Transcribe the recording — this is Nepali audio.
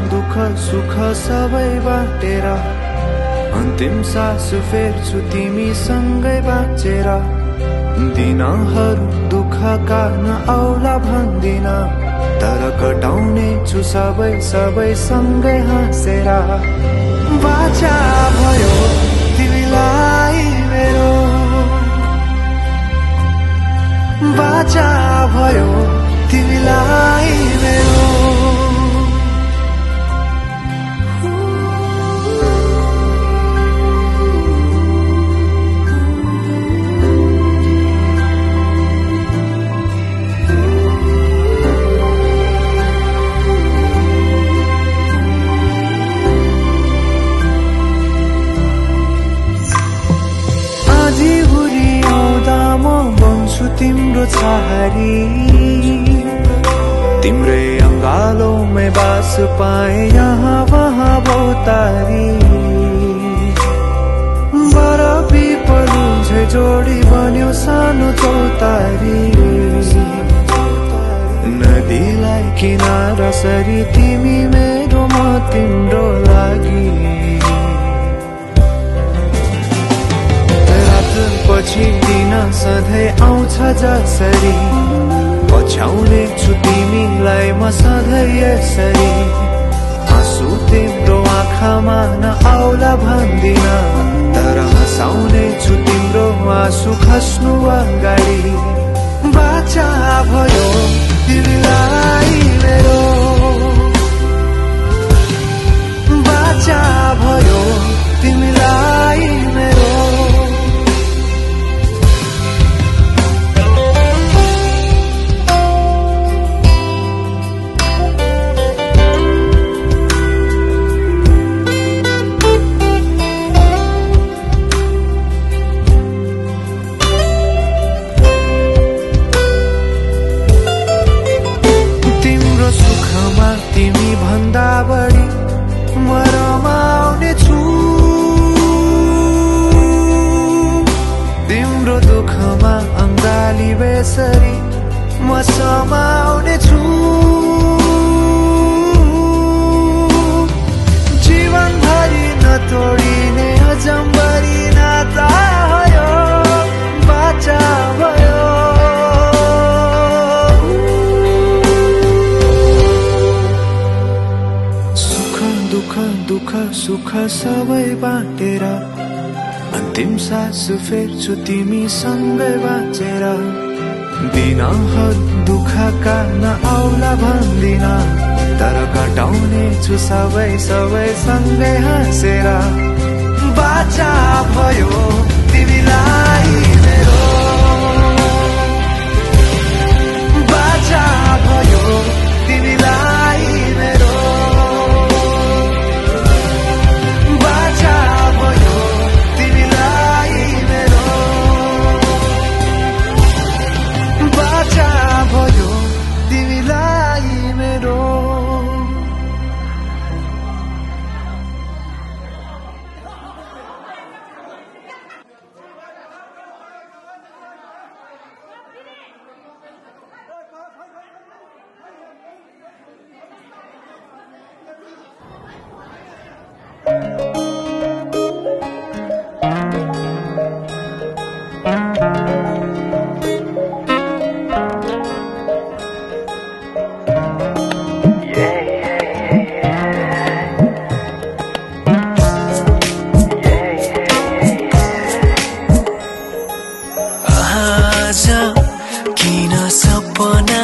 दुःख सुख सबै बाटेर अन्तिम सास फेर्छु तिमीसँगै बाँचेर। दिनहरू दुःखका नआउला भन्दिन, तर कटाउने छु सबै सँगै हाँसेर। बाचा भयो तिमीलाई मेरो, बाचा भयो तिमीलाई मेरो। तिम्रो छहारी तिम्रै अंगालों बास पाए यहाँ वहाँ बहुतारी। बरफी पलु झै जोडी बन्यो सानो चौतारी। नदीलाई किनारा सरी तिमी मेरो म तिम्रो लागि। पछि दिन सधैँ आउँछ जसरी, पछ्याउने छु तिमीलाई म सधैँ यसरी। आँसु तिम्रो आँखामा नआउला भन्दिन, तर हँसाउने छु तिम्रो आँसु खस्नु अगाडि। बाचा भयो तिमीलाई मेरो, बाचा भयो तिमीलाई मेरो। तिमी भन्दा बढी म रमाउने छु, तिम्रो दुःखमा अङ्गाली बेसरी म समाउने छु। जीवनभरि नतोडिने अजम्बरी नाता भयो, बाचा भयो। दुःख सुख सबै बाटेर अन्तिम सास फेर्छु तिमीसँगै बाँचेर। दिनहरू दुःखका नआउला भन्दिन, तर कटाउने छु सबै सँगै हाँसेर। बाचा भयो तिमीलाई मेरो, बाचा भयो तिमीलाई मेरो। आज किन सपना